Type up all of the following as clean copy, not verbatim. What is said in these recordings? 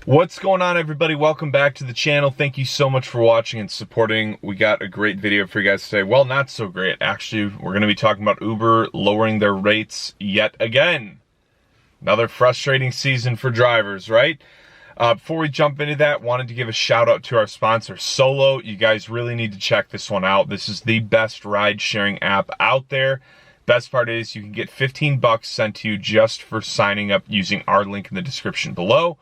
What's going on, everybody? Welcome back to the channel. Thank you so much for watching and supporting. We got a great video for you guys today. Well, not so great. Actually, we're going to be talking about Uber lowering their rates yet again. Another frustrating season for drivers, right? Before we jump into that, wanted to give a shout out to our sponsor, Solo. You guys really need to check this one out. This is the best ride sharing app out there. Best part is you can get 15 bucks sent to you just for signing up using our link in the description below.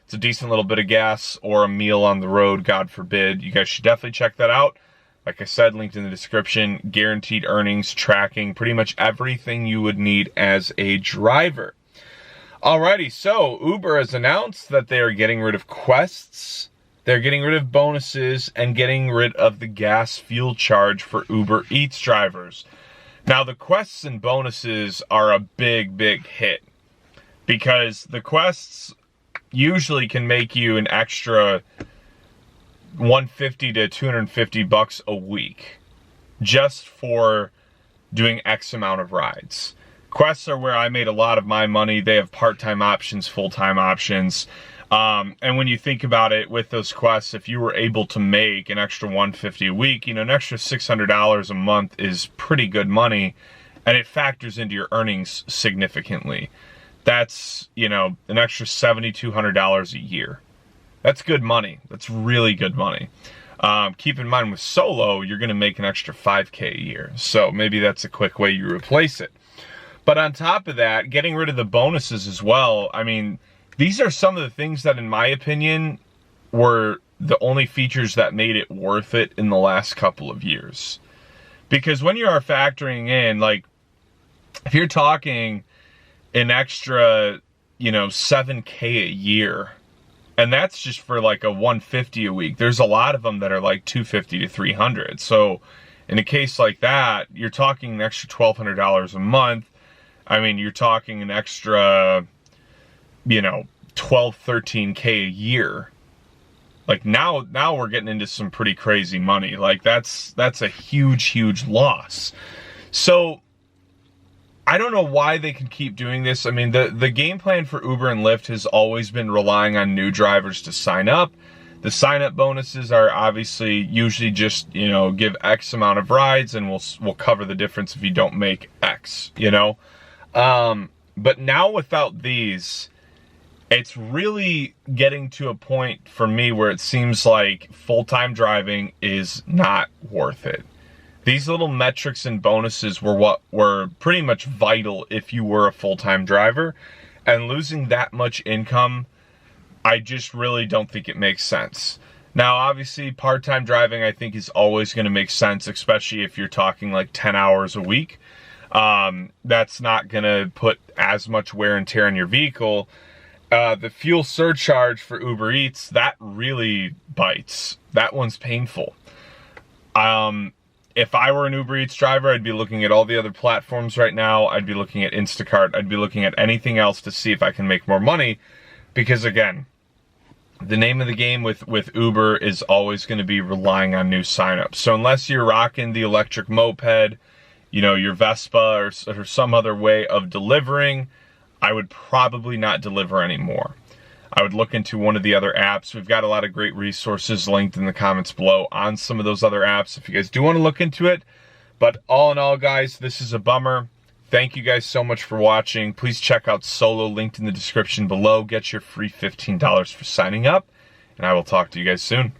It's a decent little bit of gas or a meal on the road, God forbid. You guys should definitely check that out. Like I said, linked in the description. Guaranteed earnings, tracking, pretty much everything you would need as a driver. Alrighty, so Uber has announced that they are getting rid of quests, they're getting rid of bonuses, and getting rid of the gas fuel charge for Uber Eats drivers. Now, the quests and bonuses are a big hit because the quests usually can make you an extra 150 to 250 bucks a week just for doing X amount of rides. Quests are where I made a lot of my money. They have part-time options, full-time options. And when you think about it, with those quests, if you were able to make an extra 150 a week, you know, an extra $600 a month is pretty good money, and it factors into your earnings significantly. That's, you know, an extra $7,200 a year. That's good money. That's really good money. Keep in mind with Solo, you're going to make an extra $5K a year. So maybe that's a quick way you replace it. But on top of that, getting rid of the bonuses as well. I mean, these are some of the things that, in my opinion, were the only features that made it worth it in the last couple of years. Because when you are factoring in, like, if you're talking an extra, you know, 7K a year, and that's just for like a 150 a week. There's a lot of them that are like 250 to 300. So in a case like that, you're talking an extra $1,200 a month. I mean, you're talking an extra, you know, 12, 13K a year. Like now we're getting into some pretty crazy money. Like that's a huge loss. So I don't know why they can keep doing this. I mean, the game plan for Uber and Lyft has always been relying on new drivers to sign up. The sign-up bonuses are obviously usually just, you know, give X amount of rides and we'll cover the difference if you don't make X, you know? But now without these, it's really getting to a point for me where it seems like full-time driving is not worth it. These little metrics and bonuses were what were pretty much vital if you were a full-time driver, and losing that much income, I just really don't think it makes sense. Now, obviously, part-time driving I think is always going to make sense, especially if you're talking like 10 hours a week. That's not going to put as much wear and tear on your vehicle. The fuel surcharge for Uber Eats, that really bites. That one's painful. If I were an Uber Eats driver, I'd be looking at all the other platforms right now. I'd be looking at Instacart. I'd be looking at anything else to see if I can make more money. Because again, the name of the game with Uber is always going to be relying on new signups. So unless you're rocking the electric moped, you know, your Vespa or some other way of delivering, I would probably not deliver anymore. I would look into one of the other apps. We've got a lot of great resources linked in the comments below on some of those other apps if you guys do want to look into it. But all in all, guys, this is a bummer. Thank you guys so much for watching. Please check out Solo, linked in the description below. Get your free $15 for signing up, and I will talk to you guys soon.